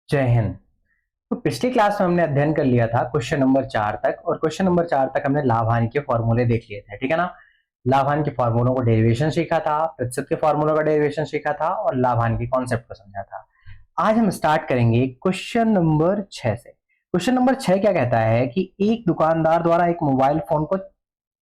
जय हिंद। तो पिछली क्लास में हमने अध्ययन कर लिया था क्वेश्चन नंबर 4 तक, और क्वेश्चन नंबर 4 तक हमने लाभ हानि के फॉर्मूले देख लिए थे, ठीक है ना। लाभ हानि के फॉर्मूलों को डेरिवेशन सीखा था, प्रतिशत के फॉर्मूलों का डेरिवेशन सीखा था और लाभ हानि के कॉन्सेप्ट को समझा था। आज हम स्टार्ट करेंगे क्वेश्चन नंबर 6 से। क्वेश्चन नंबर 6 क्या कहता है कि एक दुकानदार द्वारा एक मोबाइल फोन को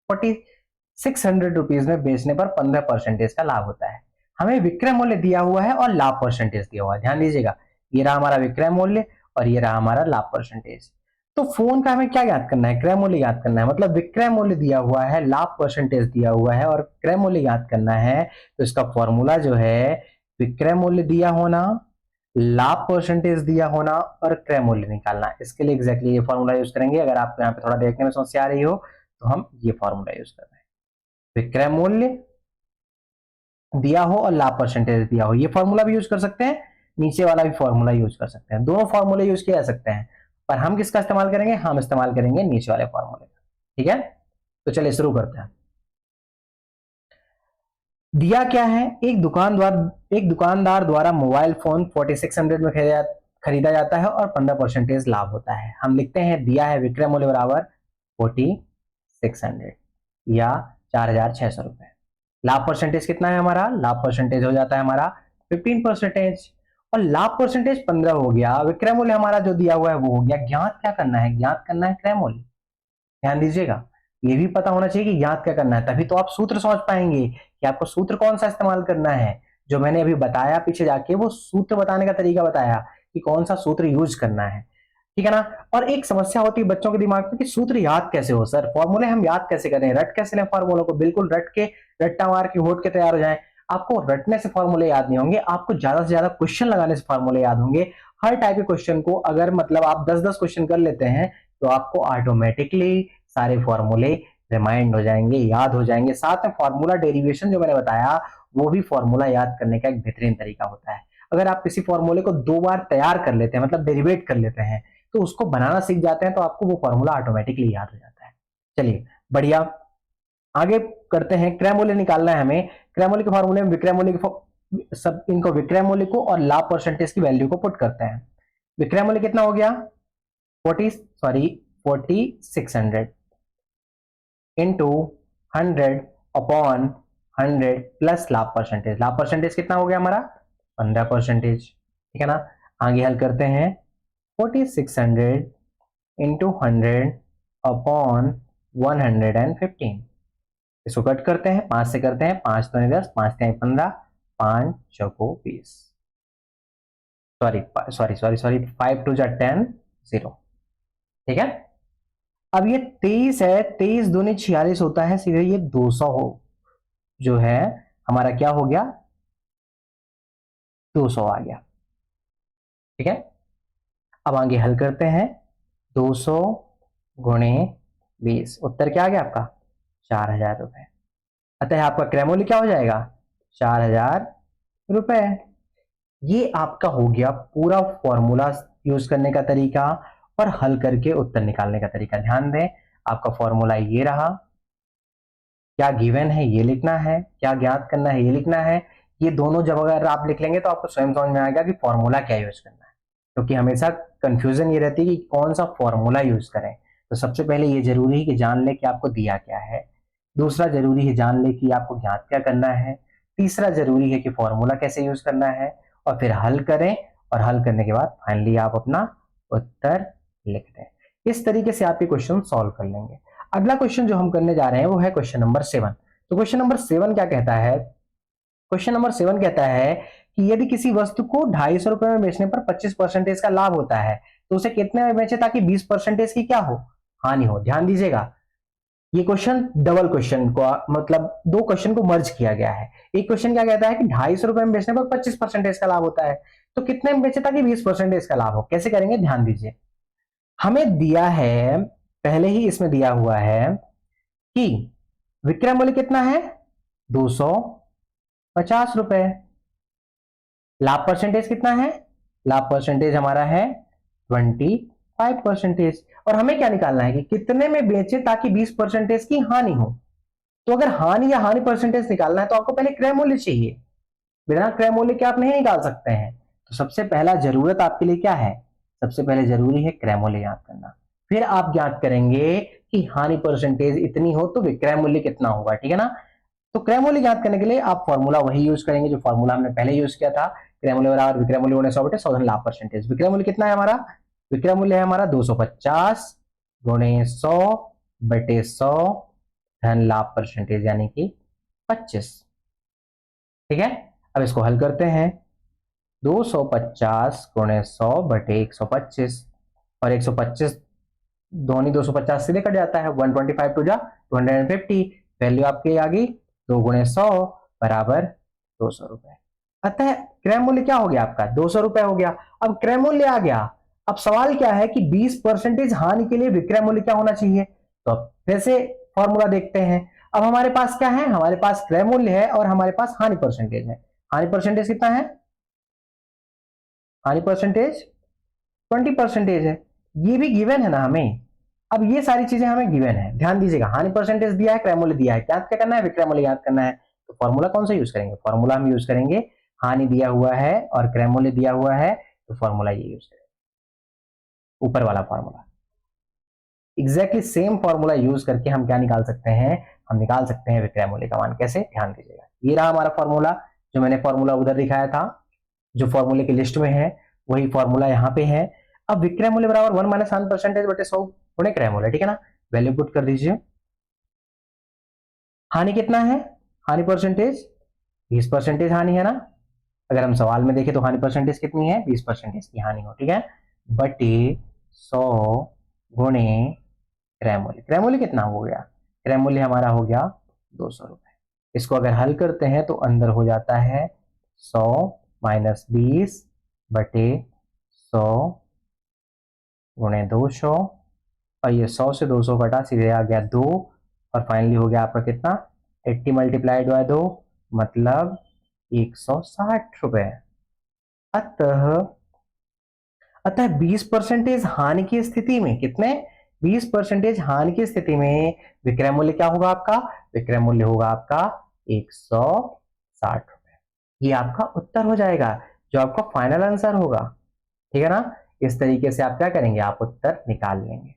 4600 रुपीज में बेचने पर 15% का लाभ होता है। हमें विक्रय मूल्य दिया हुआ है और लाभ परसेंटेज दिया हुआ है। ध्यान दीजिएगा, ये रहा हमारा विक्रय मूल्य और ये रहा हमारा लाभ परसेंटेज। तो फोन का हमें क्या ज्ञात करना है? क्रय मूल्य ज्ञात करना है। मतलब विक्रय मूल्य दिया हुआ है, लाभ परसेंटेज दिया हुआ है और क्रय मूल्य ज्ञात करना है। तो इसका फॉर्मूला जो है, विक्रय मूल्य दिया होना, लाभ परसेंटेज दिया होना और क्रय मूल्य निकालना। इसके लिए एग्जैक्टली ये फॉर्मूला यूज करेंगे। अगर आपको यहाँ पे थोड़ा देखने में समस्या आ रही हो तो हम ये फॉर्मूला यूज कर रहे हैं। विक्रय मूल्य दिया हो और लाभ परसेंटेज दिया हो, ये फॉर्मूला भी यूज कर सकते हैं, नीचे वाला भी फॉर्मूला यूज कर सकते हैं। दोनों फॉर्मूले यूज किए जा सकते हैं, पर हम किसका इस्तेमाल करेंगे? हम इस्तेमाल करेंगे नीचे वाले फॉर्मूले का। ठीक है, तो चलिए शुरू करते हैं। दिया क्या है? एक दुकानदार द्वारा मोबाइल फोन 4600 में खरीदा जाता है और 15% लाभ होता है। हम लिखते हैं दिया है विक्रय मूल्य बराबर 4600 या 4600 रुपए। लाभ परसेंटेज कितना है हमारा? लाभ परसेंटेज हो जाता है हमारा 15%, और लाभ परसेंटेज 15 हो गया। विक्रय मूल्य हमारा जो दिया हुआ है वो हो गया। ज्ञात क्या करना है? ज्ञात करना है क्रय मूल्य। ध्यान दीजिएगा, ये भी पता होना चाहिए कि ज्ञात क्या करना है, तभी तो आप सूत्र समझ पाएंगे कि आपको सूत्र कौन सा इस्तेमाल करना है। जो मैंने अभी बताया पीछे जाके, वो सूत्र बताने का तरीका बताया कि कौन सा सूत्र यूज करना है, ठीक है ना। और एक समस्या होती है बच्चों के दिमाग में कि सूत्र याद कैसे हो सर, फॉर्मूले हम याद कैसे करें, रट कैसे लें फॉर्मूलों को? बिल्कुल रट के, रट्टा मार के होट के तैयार हो जाए। आपको रटने से फॉर्मूले याद नहीं होंगे, आपको ज्यादा से ज्यादा क्वेश्चन लगाने से फॉर्मूले याद होंगे। हर टाइप के क्वेश्चन को अगर मतलब आप 10-10 क्वेश्चन कर लेते हैं तो आपको ऑटोमेटिकली सारे फॉर्मूले रिमाइंड हो जाएंगे, याद हो जाएंगे। साथ में फॉर्मूला डेरिवेशन जो मैंने बताया, वो भी फॉर्मूला याद करने का एक बेहतरीन तरीका होता है। अगर आप किसी फॉर्मूले को 2 बार तैयार कर लेते हैं, मतलब डेरिवेट कर लेते हैं, तो उसको बनाना सीख जाते हैं, तो आपको वो फॉर्मूला ऑटोमेटिकली याद हो जाता है। चलिए बढ़िया, आगे करते हैं। क्रय मूल्य निकालना है हमें। क्रय मूल्य के फॉर्मूले में विक्रय मूल्य सब इनको, विक्रय मूल्य को और लाभ परसेंटेज की वैल्यू को पुट करते हैं। विक्रय मूल्य कितना हो गया? 4600 इंटू 100 अपॉन 100 प्लस लाभ परसेंटेज। लाभ परसेंटेज कितना हो गया हमारा? 15%, ठीक है ना। आगे हल करते हैं। 4600 इंटू 100 अपॉन 115, इसको कट करते हैं, 5 से करते हैं। 5 तो 10, 5 3 15, 5 चौको 20, सॉरी सॉरी सॉरी सॉरी 5 2 10, 0, ठीक है। अब ये 23 है, 23 दूनी 46 होता है, सीधे ये 200 हो जो है हमारा क्या हो गया? 200 आ गया, ठीक है। अब आगे हल करते हैं। 200 गुणे 20, उत्तर क्या आ गया आपका? 4000 रुपए। अतः आपका क्रय मूल्य क्या हो जाएगा? 4000 रुपए। ये आपका हो गया पूरा फॉर्मूला यूज करने का तरीका और हल करके उत्तर निकालने का तरीका। ध्यान दें, आपका फॉर्मूला ये रहा। क्या गिवन है ये लिखना है, क्या ज्ञात करना है ये लिखना है। ये दोनों जब अगर आप लिख लेंगे तो आपको स्वयं समझ में आएगा कि फॉर्मूला क्या यूज करना है, क्योंकि हमेशा कंफ्यूजन ये रहती है कि कौन सा फॉर्मूला यूज करें। तो सबसे पहले ये जरूरी है कि जान ले कि आपको दिया क्या है। दूसरा जरूरी है जान ले कि आपको ज्ञात क्या करना है। तीसरा जरूरी है कि फॉर्मूला कैसे यूज करना है, और फिर हल करें, और हल करने के बाद फाइनली आप अपना उत्तर लिख दें। इस तरीके से आप ये क्वेश्चन सॉल्व कर लेंगे। अगला क्वेश्चन जो हम करने जा रहे हैं वो है क्वेश्चन नंबर 7। तो क्वेश्चन नंबर 7 क्या कहता है? क्वेश्चन नंबर 7 कहता है कि यदि किसी वस्तु को 250 रुपए में बेचने पर 25% का लाभ होता है, तो उसे कितने में बेचे ताकि 20% की क्या हो? हानि हो। ध्यान दीजिएगा, ये क्वेश्चन डबल क्वेश्चन को, मतलब दो क्वेश्चन को मर्ज किया गया है। एक क्वेश्चन क्या कहता है कि 250 रुपए में बेचने पर 25% का लाभ होता है, तो कितने में बेचे ताकि 20% का लाभ हो? कैसे करेंगे? ध्यान दीजिए, हमें दिया है, पहले ही इसमें दिया हुआ है कि विक्रय मूल्य कितना है? 250 रुपए। लाभ परसेंटेज कितना है? लाभ परसेंटेज हमारा है 25%। और हमें क्या निकालना है कि कितने में बेचे ताकि 20% की हानि हो। तो अगर हानि या हानि परसेंटेज निकालना है तो आपको पहले क्रय मूल्य चाहिए। बिना क्रय मूल्य के आप नहीं निकाल सकते हैं। तो सबसे पहला जरूरत आपके लिए क्या है, सबसे पहले जरूरी है क्रय मूल्य याद करना। फिर आप ज्ञात करेंगे कि हानि परसेंटेज इतनी हो तो विक्रय मूल्य कितना होगा, ठीक है ना। तो क्रय मूल्य ज्ञात करने के लिए आप फॉर्मूला वही यूज करेंगे जो फॉर्मूला हमने पहले यूज किया था, क्रय मूल्य बराबर विक्रय मूल्य गुणे 100 बटे 100 धन लाभ परसेंटेज। विक्रय मूल्य कितना है हमारा, विक्रय मूल्य है हमारा 250 गुणे 100 बटे 100 धन लाभ परसेंटेज यानी कि 25। ठीक है, अब इसको हल करते हैं। 250 गुणे 100 बटे 125 और 125 दोनों 250 सीधे कट जाता है, 125 टू जा 250, वैल्यू आपकी आ गई 2 गुणे 100 बराबर 200 रुपए। अतः क्रय मूल्य क्या हो गया आपका 200 रुपए हो गया। अब क्रय मूल्य आ गया, अब सवाल क्या है कि 20% हानि के लिए विक्रय मूल्य क्या होना चाहिए। तो अब फिर से फॉर्मूला देखते हैं। अब हमारे पास क्या है, हमारे पास क्रय मूल्य है और हमारे पास हानि परसेंटेज है। हानि परसेंटेज कितना है, हानि परसेंटेज 20% है, ये भी गिवन है ना हमें। अब ये सारी चीजें हमें गिवन है, ध्यान दीजिएगा। हानि परसेंटेज दिया है, क्रय मूल्य दिया है, क्या क्या करना है, विक्रय मूल्य याद करना है। तो फॉर्मूला कौन सा यूज करेंगे, फॉर्मूला हम यूज करेंगे, हानि दिया हुआ है और क्रय मूल्य दिया हुआ है तो फॉर्मूला ये यूज करेंगे, ऊपर वाला formula. Exactly same formula use करके हम क्या निकाल सकते हैं, हम निकाल सकते हैं विक्रय मूल्य का मान। कैसे, ध्यान दीजिएगा। ये रहा हमारा फॉर्मूला, जो मैंने फॉर्मूला उधर दिखाया था, जो फॉर्मूले की लिस्ट में है वही फॉर्मूला यहाँ पे है। अब विक्रय मूल्य बराबर 1 माइनस हानि परसेंटेज बटे 100 गुणे क्रय मूल्य, ठीक है ना। वैल्यू पुट कर दीजिए। हानि कितना है, हानि परसेंटेज 20% हानि है ना। अगर हम सवाल में देखें तो हानि परसेंटेज कितनी है, 20% की हानि हो, ठीक है। बटे 100 गुणे क्रय मूल्य, क्रय मूल्य कितना हो गया, क्रय मूल्य हमारा हो गया 200 रुपए। इसको अगर हल करते हैं तो अंदर हो जाता है 100 माइनस 20 बटे 100 गुणे 200 और ये 100 से 200 कटा, सीधे आ गया 2 और फाइनली हो गया आपका कितना 80 मल्टीप्लाइड बाय 2 मतलब 160 रुपए। अतः अतः 20% हानि की स्थिति में, कितने 20% हानि की स्थिति में विक्रय मूल्य क्या होगा आपका, विक्रय मूल्य होगा आपका 160 रुपए। ये आपका उत्तर हो जाएगा, जो आपका फाइनल आंसर होगा, ठीक है ना। इस तरीके से आप क्या करेंगे, आप उत्तर निकाल लेंगे।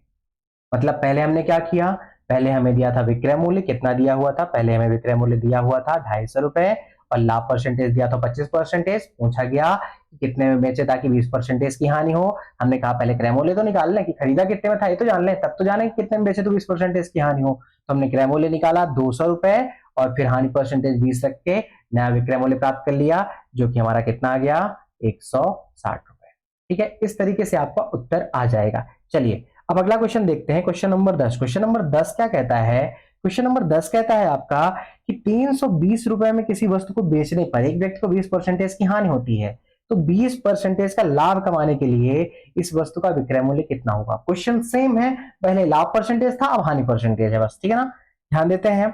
मतलब पहले हमने क्या किया, पहले हमें दिया था विक्रय मूल्य, कितना दिया हुआ था, पहले हमें विक्रय मूल्य दिया हुआ था 250 रुपए और लाभ परसेंटेज दिया था 25%। पूछा गया कि कितने में बेचे ताकि 20% की हानि हो। हमने कहा पहले क्रय मूल्य तो निकाल लें कि खरीदा कितने में था ये तो जान लें, तब तो जाने कि कितने में बेचे तो 20% की हानि हो। तो हमने क्रय मूल्य निकाला 200 रुपए और फिर हानि परसेंटेज 20 रख के नया विक्रय मूल्य प्राप्त कर लिया, जो कि हमारा कितना आ गया 160 रुपए। ठीक है, इस तरीके से आपका उत्तर आ जाएगा। चलिए अब अगला क्वेश्चन देखते हैं, क्वेश्चन नंबर 10। क्वेश्चन नंबर 10 क्या कहता है, क्वेश्चन नंबर 10 कहता है आपका कि 320 रुपए में किसी वस्तु को बेचने पर एक व्यक्ति को 20% की हानि होती है, तो 20% का लाभ कमाने के लिए इस वस्तु का विक्रय मूल्य कितना होगा। क्वेश्चन सेम है, पहले लाभ परसेंटेज था अब हानि परसेंटेज है बस, ठीक है ना। ध्यान देते हैं,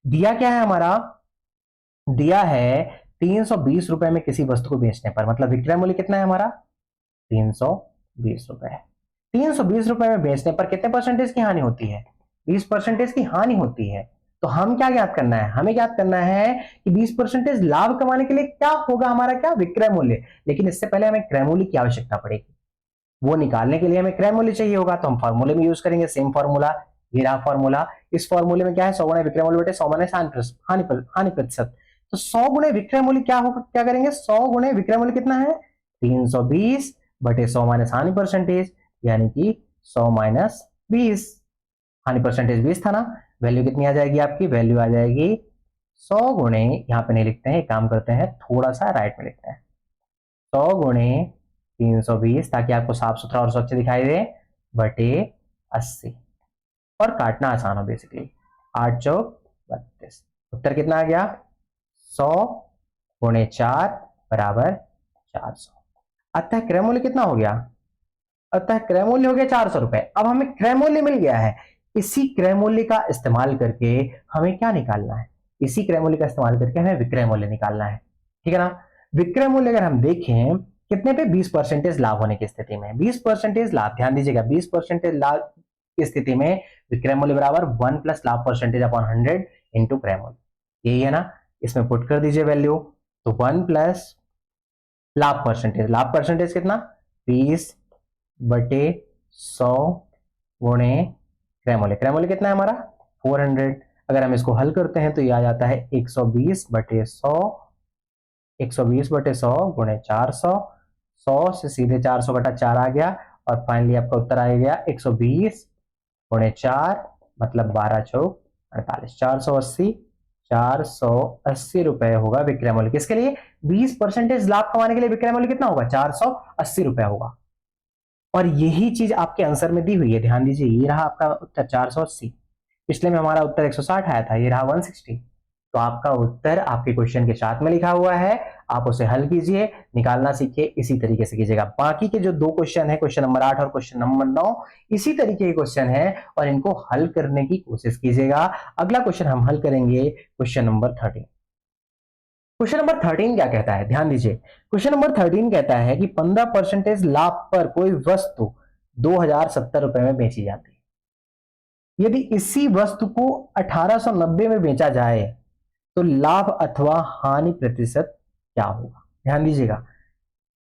दिया क्या है हमारा, दिया है 320 रुपए में किसी वस्तु को बेचने पर, मतलब विक्रय मूल्य कितना है हमारा 320 रुपए। 320 रुपए में बेचने पर कितने परसेंटेज की हानि होती है, 20% की हानि होती है। तो हम क्या ज्ञात करना है, हमें ज्ञात करना है कि 20% लाभ कमाने के लिए क्या होगा हमारा, क्या विक्रय मूल्य। लेकिन इससे पहले हमें क्रय मूल्य की आवश्यकता पड़ेगी, वो निकालने के लिए हमें क्रय मूल्य चाहिए होगा, तो हम फॉर्मूले में यूज करेंगे सेम फॉर्मूला। ये रहा फॉर्मूला। इस फॉर्मूले में क्या है, 100 गुणे विक्रय मूल्य बटे 100 माइनस हानि प्रतिशत। तो 100 गुणे विक्रय मूल्य क्या होगा, क्या करेंगे, 100 गुणे विक्रय मूल्य कितना है 320 बटे 100 माइनस हानि परसेंटेज यानी कि 100 माइनस 20। हानि परसेंटेज 20 था ना, वैल्यू कितनी आ जाएगी आपकी, वैल्यू आ जाएगी 100 गुणे, यहाँ पे नहीं लिखते हैं, एक काम करते हैं थोड़ा सा राइट में लिखते हैं, 100 गुणे 320 ताकि आपको साफ सुथरा और स्वच्छ दिखाई दे, बटे 80 और काटना आसान हो बेसिकली, 8 चौक 32। उत्तर कितना आ गया 100 गुणे 4 बराबर 400। अतः क्रय मूल्य कितना हो गया, अतः क्रय मूल्य हो गया 400 रुपए। अब हमें क्रय मूल्य मिल गया है, इसी क्रय मूल्य का इस्तेमाल करके हमें क्या निकालना है, इसी क्रय मूल्य का इस्तेमाल करके हमें विक्रय मूल्य निकालना है, ठीक है ना। विक्रय मूल्य अगर हम देखें कितने पे, 20% लाभ होने की स्थिति में, 20% लाभ, ध्यान दीजिएगा 20% लाभ की स्थिति में विक्रय मूल्य बराबर 1 प्लस लाभ परसेंटेज अपॉन 100 इंटू क्रय मूल्य, यही है ना। इसमें पुट कर दीजिए वैल्यू, तो 1 प्लस लाभ परसेंटेज कितना, 20/100 गुणे क्रय मूल्य। क्रय मूल्य कितना है हमारा 400। अगर हम इसको हल करते हैं तो ये आ जाता है 120/100, 120/100 गुणे 400, 100 से सीधे 400 घटा 4 आ गया और फाइनली आपका उत्तर आ गया 120 गुणे 4 मतलब 12 चौक 48, 480 रुपए होगा विक्रय मूल्य। किसके लिए, 20% लाभ कमाने के लिए विक्रय मूल्य कितना होगा, 480 रुपए होगा। और यही चीज आपके आंसर में दी हुई है, ध्यान दीजिए, ये रहा आपका उत्तर 480। पिछले में हमारा उत्तर 160 आया था, ये रहा 160। तो आपका उत्तर आपके क्वेश्चन के साथ में लिखा हुआ है, आप उसे हल कीजिए, निकालना सीखिए, इसी तरीके से कीजिएगा। बाकी के जो दो क्वेश्चन है, क्वेश्चन नंबर 8 और क्वेश्चन नंबर 9, इसी तरीके के क्वेश्चन है और इनको हल करने की कोशिश कीजिएगा। अगला क्वेश्चन हम हल करेंगे क्वेश्चन नंबर 13। क्वेश्चन नंबर 13 क्या कहता है, ध्यान दीजिए। क्वेश्चन नंबर 13 कहता है कि 15% लाभ पर कोई वस्तु 2070 रुपए में बेची जाती है। यदि इसी वस्तु को 1890 में बेचा जाए तो लाभ अथवा हानि प्रतिशत क्या होगा। ध्यान दीजिएगा,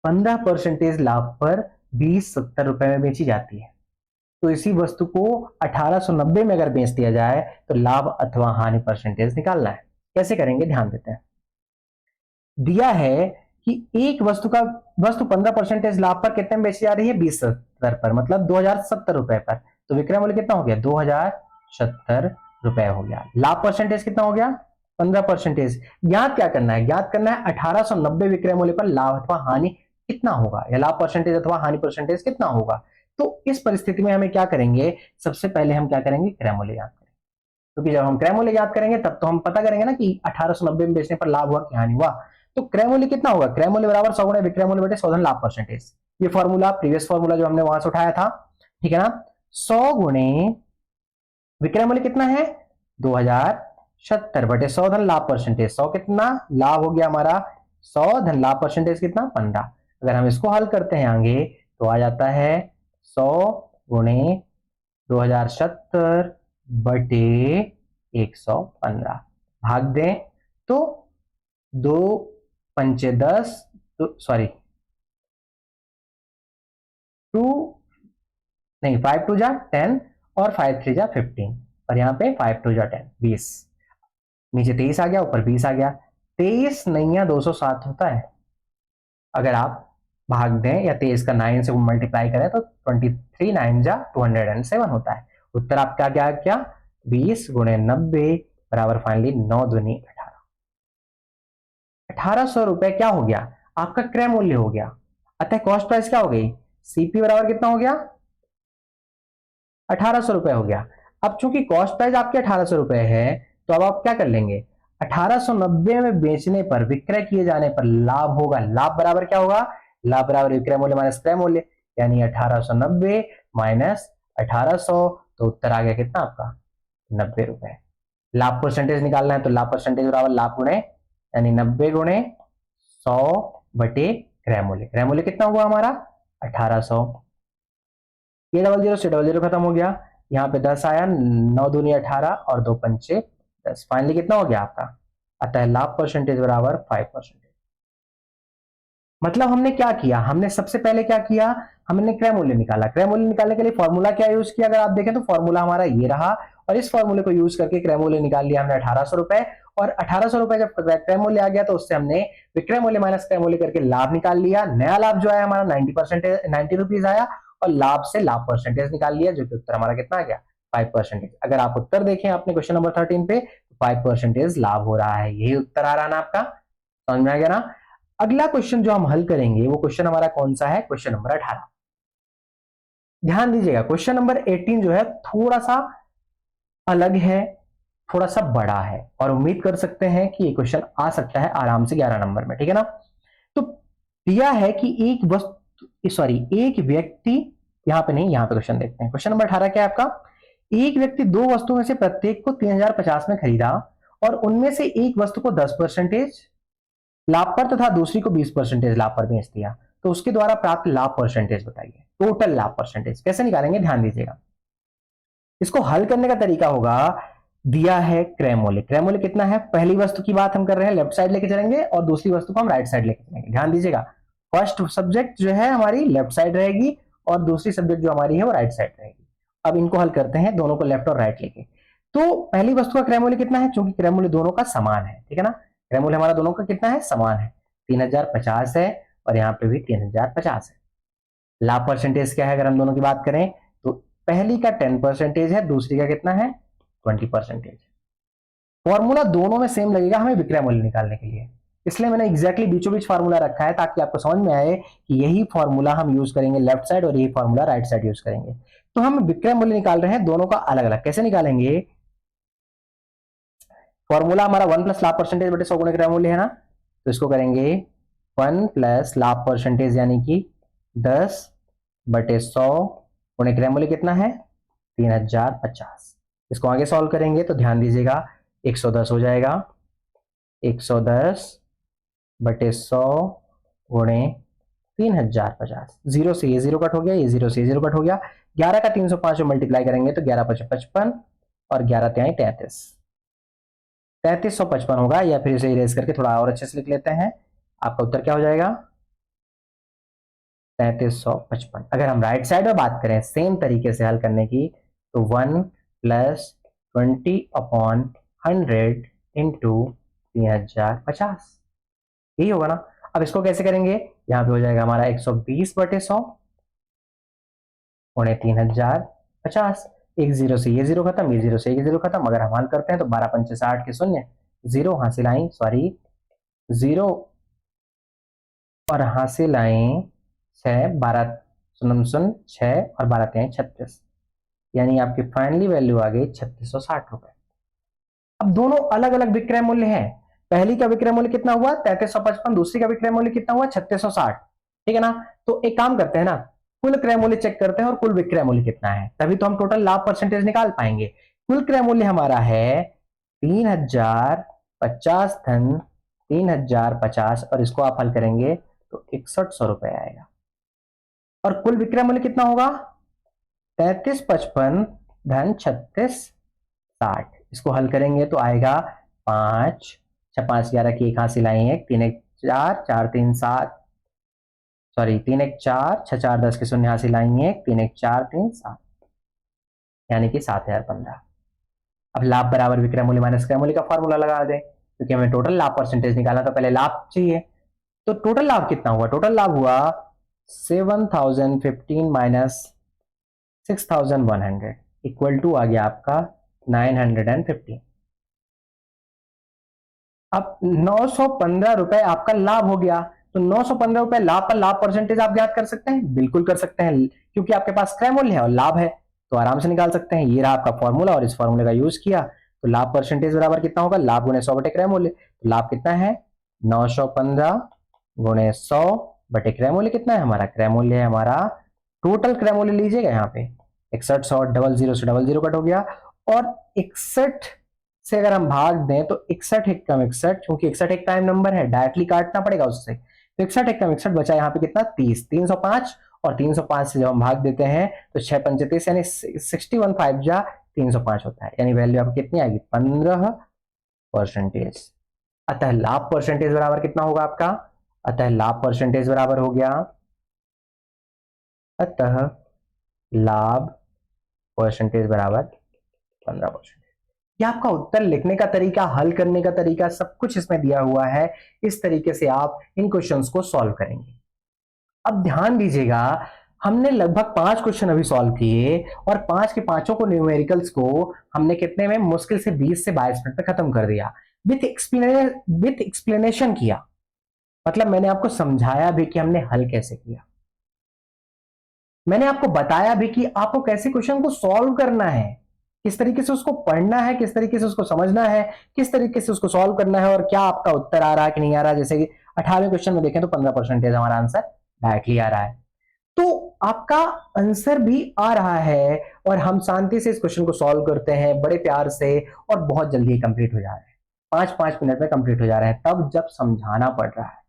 15% लाभ पर 2070 रुपए में बेची जाती है, तो इसी वस्तु को 1890 में अगर बेच दिया जाए तो लाभ अथवा हानि परसेंटेज निकालना है। कैसे करेंगे, ध्यान देते हैं। दिया है कि एक वस्तु 15% लाभ पर कितने में बेची जा रही है, 2070 पर, मतलब 2070 रुपए पर। तो विक्रय मूल्य कितना हो गया, 2070 रुपए हो गया। लाभ परसेंटेज कितना हो गया, 15%। ज्ञात क्या करना है, ज्ञात करना है 1890 विक्रय मूल्य पर लाभ अथवा हानि कितना होगा, या लाभ परसेंटेज अथवा हानि परसेंटेज कितना होगा। तो इस परिस्थिति में हमें क्या करेंगे, सबसे पहले हम क्या करेंगे, क्रय मूल्य याद करेंगे। क्योंकि जब हम क्रय मूल्य याद करेंगे तब तो हम पता करेंगे ना कि 1890 में बेचने पर लाभ हुआ कि हानि हुआ। तो क्रय मूल्य कितना होगा, क्रय मूल्य बराबर 100 गुणे विक्रय मूल्य बटे 100 धन लाभ परसेंटेज। ये फॉर्मूला प्रीवियस फॉर्मूला जो हमने वहां से उठाया था, ठीक है ना। 100 गुणे विक्रय मूल्य कितना है 2070 बटे 100 धन लाभ परसेंटेज। 100 कितना लाभ हो गया हमारा, 100 धन लाभ परसेंटेज कितना 15। अगर हम इसको हल करते हैं आगे तो आ जाता है 100 गुणे 2070 बटे 115, भाग दें तो 2 पंचे 10, सॉरी 2 नहीं 5 2 जा 10 और 5 3 जा 15, और यहाँ पे 5 2 जा 10 20, नीचे 23 आ गया, ऊपर 20 आ गया। 23 नैया 207 होता है, अगर आप भाग दें या 23 का 9 से मल्टीप्लाई करें तो 23 9 जा 207 होता है। उत्तर आपका क्या क्या 20 गुणे 90 बराबर फाइनली 9 दूनी 18। 1800 रुपए क्या हो गया, आपका क्रय मूल्य हो गया। अतः कॉस्ट प्राइस क्या हो गई, सीपी बराबर कितना हो गया 1800 रुपए हो गया। अब चूंकि कॉस्ट प्राइस आपके 1800 रुपए है तो अब आप क्या कर लेंगे, 1890 में बेचने पर विक्रय किए जाने पर लाभ होगा। लाभ बराबर क्या होगा, लाभ बराबर विक्रय मूल्य माइनस क्रय मूल्य, यानी 1890 माइनस 1800, तो उत्तर आ गया कितना आपका 90 रुपए। लाभ परसेंटेज निकालना है तो लाभ परसेंटेज बराबर लाभ गुणे, यानी 90 गुणे 100 बटे क्रय मूल्य। क्रय मूल्य कितना हुआ हमारा 1800। ये डबल जीरो से डबल जीरो खत्म हो गया, यहाँ पे 10 आया, 9 दूनी 18 और 2 पंचे 10, फाइनली कितना हो गया आपका, अतः लाभ परसेंटेज बराबर 5%। मतलब हमने क्या किया, हमने सबसे पहले क्या किया, हमने क्रय मूल्य निकाला। क्रय मूल्य निकालने के लिए फॉर्मूला क्या यूज किया, अगर आप देखें तो फॉर्मूला हमारा ये रहा, और इस फॉर्मूले को यूज करके क्रय मूल्य निकाल लिया हमने 1800 रुपए। और 1800 रुपए जब क्रय मूल्य आ गया तो उससे हमने विक्रय मूल्य माइनस क्रय मूल्य करके लाभ निकाल लिया। नया लाभ जो आया हमारा 90 रुपीज आया, और लाभ से लाभ परसेंटेज निकाल लिया, जो कि उत्तर हमारा कितना आ गया 5%। अगर आप उत्तर देखें आपने क्वेश्चन नंबर 13 पे, 5% लाभ हो रहा है, यही उत्तर आ रहा ना आपका, समझ में आ गया ना। अगला क्वेश्चन जो हम हल करेंगे वो क्वेश्चन हमारा कौन सा है, क्वेश्चन नंबर 18। ध्यान दीजिएगा, क्वेश्चन नंबर 18 जो है थोड़ा सा अलग है, थोड़ा सा बड़ा है, और उम्मीद कर सकते हैं कि ये क्वेश्चन आ सकता है आराम से 11 नंबर में, ठीक है ना। तो दिया है कि एक वस्तु, सॉरी एक व्यक्ति, यहां पे नहीं, यहां पे क्वेश्चन देखते हैं। क्वेश्चन नंबर 18 क्या है आपका, एक व्यक्ति दो वस्तुओं में से प्रत्येक को 3050 में खरीदा और उनमें से एक वस्तु को 10% लाभ पर तथा दूसरी को 20% लाभ पर बेच दिया, तो उसके द्वारा प्राप्त लाभ परसेंटेज बताइए, टोटल लाभ परसेंटेज। कैसे निकालेंगे, ध्यान दीजिएगा। इसको हल करने का तरीका होगा, दिया है क्रय मूल्य। क्रय मूल्य कितना है, पहली वस्तु की बात हम कर रहे हैं, लेफ्ट साइड लेके चलेंगे और दूसरी वस्तु को हम राइट साइड लेके चलेंगे। ध्यान दीजिएगा, फर्स्ट सब्जेक्ट जो है हमारी लेफ्ट साइड रहेगी और दूसरी सब्जेक्ट जो हमारी है वो राइट साइड रहेगी। अब इनको हल करते हैं दोनों को लेफ्ट और राइट लेके। तो पहली वस्तु का क्रय मूल्य कितना है, क्योंकि क्रय मूल्य दोनों का समान है, ठीक है ना, क्रय मूल्य हमारा दोनों का कितना है, समान है, 3050 है और यहाँ पे भी 3050 है। लाभ परसेंटेज क्या है अगर हम दोनों की बात करें तो पहली का 10% है, दूसरी का कितना है 20%। फॉर्मूला दोनों में सेम लगेगा हमें विक्रय मूल्य निकालने के लिए, इसलिए मैंने एग्जैक्टली बीचों बीच फार्मूला रखा है ताकि आपको समझ में आए कि यही फार्मूला हम यूज करेंगे लेफ्ट साइड और यही फार्मूला राइट साइड यूज करेंगे। तो हम विक्रय मूल्य निकाल रहे हैं दोनों का अलग अलग, कैसे निकालेंगे, फॉर्मूला हमारा 1 प्लस लाभ परसेंटेज बटे 100 गुणे क्रय मूल्य है ना, तो इसको करेंगे 1 प्लस लाभ परसेंटेज यानी कि 10 बटे 100 गुणे क्रय मूल्य कितना है 3050। इसको आगे सॉल्व करेंगे तो ध्यान दीजिएगा 110 हो जाएगा, 110 बटे 100 गुणे 3050, जीरो से ये जीरो कट हो गया, ये जीरो से ये जीरो कट हो गया, 11 का 305 में मल्टीप्लाई करेंगे तो 11 पचे 55 और 11 त्याई 33, 3355 होगा, या फिर इसे इरेज करके थोड़ा और अच्छे से लिख लेते हैं, आपका उत्तर क्या हो जाएगा 3355। अगर हम राइट साइड में बात करें सेम तरीके से हल करने की तो 1 प्लस 20/100 इंटू 3050 यही होगा ना। अब इसको कैसे करेंगे, यहां पे हो जाएगा हमारा 120 बटे 100 गुणे 3050, एक जीरो से ये जीरो खत्म, ये जीरो से ये जीरो खत्म, अगर हम हल करते हैं तो 12 पंचे 60 के शून्य, जीरो हासिल आई, सॉरी जीरो और हासिल आई 6, 12 सुनम सुन 6 और 12 त्याई 36, यानी आपकी फाइनली वैल्यू आ गई 3660 रुपए। अब दोनों अलग अलग विक्रय मूल्य है, पहली का विक्रय मूल्य कितना हुआ 3355, दूसरी का विक्रय मूल्य कितना हुआ 3660, ठीक है ना। तो एक काम करते हैं ना, कुल क्रय मूल्य चेक करते हैं और कुल विक्रय मूल्य कितना है, तभी तो हम टोटल लाभ परसेंटेज निकाल पाएंगे। कुल क्रय मूल्य हमारा है 3050 धन 3050 और इसको आप हल करेंगे तो 6100 रुपए आएगा। और कुल विक्रय मूल्य कितना होगा 3355 धन 3660, इसको हल करेंगे तो आएगा 5 6 5 11 की एक हासिल आई है, 3 1 4 4 3 7, सॉरी 3 1 4 6 4 10 के शून्य हासिल आई है, 3 1 4 3 7, यानी कि 7015। अब लाभ बराबर विक्रय मूल्य माइनस क्रय मूल्य का फॉर्मूला लगा दें, क्योंकि हमें टोटल लाभ परसेंटेज निकालना तो पहले लाभ चाहिए। तो टोटल लाभ कितना हुआ, टोटल लाभ हुआ 7015 माइनस 6100 इक्वल टू आ गया आपका 915। अब 915 रुपए आपका लाभ हो गया, तो 915 रुपए लाभ पर लाभ परसेंटेज आप ज्ञात कर सकते हैं, बिल्कुल कर सकते हैं, क्योंकि आपके पास क्रय मूल्य है और लाभ है तो आराम से निकाल सकते हैं। ये रहा आपका फॉर्मूला और इस फॉर्मूले का यूज किया तो लाभ परसेंटेज बराबर कितना होगा, लाभ गुणे 100 बटे क्रय मूल्य, तो लाभ कितना है 915 गुणे 100 बटे क्रय मूल्य कितना है हमारा, क्रय मूल्य है हमारा, टोटल क्रय मूल्य लीजिएगा यहाँ पे 6100, डबल जीरो से डबल जीरो कट हो गया, और 61 से अगर हम भाग दें तो 61 एक कम 61, क्योंकि 61 एक प्राइम नंबर है डायरेक्टली काटना पड़ेगा उससे, तो 61 एक कम 61 बचा यहाँ पे कितना 30, 305 और 305 से जब हम भाग देते हैं तो 6 पंचे 30 यानी 61 जा 305 होता है, यानी वैल्यू आपकी कितनी आएगी 15%। अतः लाभ परसेंटेज बराबर कितना होगा आपका, अतः लाभ परसेंटेज बराबर हो गया, अतः लाभ परसेंटेज बराबर 15%। यह आपका उत्तर लिखने का तरीका, हल करने का तरीका, सब कुछ इसमें दिया हुआ है, इस तरीके से आप इन क्वेश्चंस को सॉल्व करेंगे। अब ध्यान दीजिएगा, हमने लगभग 5 क्वेश्चन अभी सॉल्व किए और 5 के पांचों को न्यूमेरिकल्स को हमने कितने में, मुश्किल से 20 से 22 मिनट में खत्म कर दिया, विथ एक्सप्लेनेशन किया, मतलब मैंने आपको समझाया भी कि हमने हल कैसे किया, मैंने आपको बताया भी कि आपको कैसे क्वेश्चन को सॉल्व करना है, किस तरीके से उसको पढ़ना है, किस तरीके से उसको समझना है, किस तरीके से उसको सॉल्व करना है और क्या आपका उत्तर आ रहा है कि नहीं आ रहा है। जैसे कि 18वें क्वेश्चन में देखें तो 15% हमारा आंसर डायरेक्टली आ रहा है, तो आपका आंसर भी आ रहा है और हम शांति से इस क्वेश्चन को सॉल्व करते हैं बड़े प्यार से और बहुत जल्दी कंप्लीट हो जा रहे हैं, 5-5 मिनट में कंप्लीट हो जा रहे हैं, तब जब समझाना पड़ रहा है।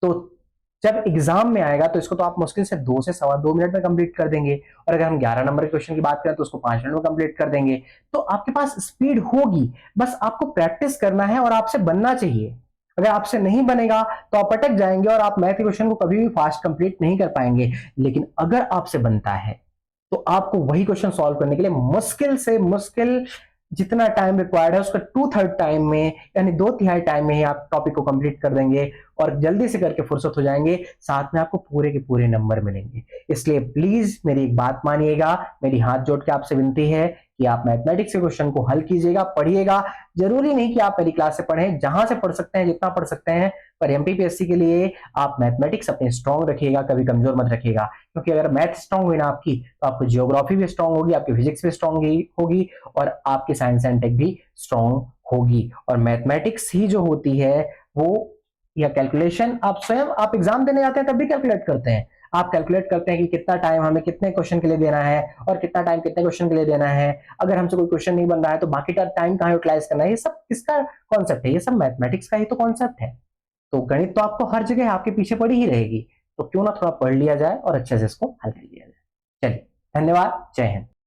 तो जब एग्जाम में आएगा तो इसको तो आप मुश्किल से 2 से 2.25 मिनट में कंप्लीट कर देंगे, और अगर हम 11 नंबर के क्वेश्चन की बात करें तो उसको 5 मिनट में कंप्लीट कर देंगे, तो आपके पास स्पीड होगी, बस आपको प्रैक्टिस करना है और आपसे बनना चाहिए। अगर आपसे नहीं बनेगा तो आप अटक जाएंगे और आप मैथ के क्वेश्चन को कभी भी फास्ट कंप्लीट नहीं कर पाएंगे। लेकिन अगर आपसे बनता है तो आपको वही क्वेश्चन सॉल्व करने के लिए मुश्किल से मुश्किल जितना टाइम रिक्वायर्ड है उसका 2/3 टाइम में, यानी 2/3 टाइम में ही आप टॉपिक को कंप्लीट कर देंगे और जल्दी से करके फुर्सत हो जाएंगे, साथ में आपको पूरे के पूरे नंबर मिलेंगे। इसलिए प्लीज मेरी एक बात मानिएगा, मेरी हाथ जोड़ के आपसे विनती है कि आप मैथमेटिक्स के क्वेश्चन को हल कीजिएगा, पढ़िएगा। जरूरी नहीं कि आप मेरी क्लास से पढ़ें, जहां से पढ़ सकते हैं जितना पढ़ सकते हैं, पर एमपीपीएससी के लिए आप मैथमेटिक्स अपने स्ट्रांग रखिएगा, कभी कमजोर मत रखिएगा। क्योंकि अगर मैथ स्ट्रांग हुई ना आपकी, तो आपकी जियोग्राफी भी स्ट्रांग होगी, आपकी फिजिक्स भी स्ट्रांग होगी और आपकी साइंस एंड टेक भी स्ट्रांग होगी। और मैथमेटिक्स ही जो होती है वो, या कैलकुलेशन, आप स्वयं आप एग्जाम देने जाते हैं तब भी कैलकुलेट करते हैं। आप कैलकुलेट करते हैं कि कितना टाइम हमें कितने क्वेश्चन के लिए देना है और कितना टाइम कितने क्वेश्चन के लिए देना है। अगर हमसे कोई क्वेश्चन नहीं बन रहा है तो बाकी का टाइम कहाँ यूटिलाइज करना है, ये सब किसका कॉन्सेप्ट है? ये सब मैथमेटिक्स का ही तो कॉन्सेप्ट है। तो गणित तो आपको हर जगह आपके पीछे पड़ी ही रहेगी, तो क्यों ना थोड़ा पढ़ लिया जाए और अच्छे से इसको हल कर लिया जाए। चलिए, धन्यवाद, जय हिंद।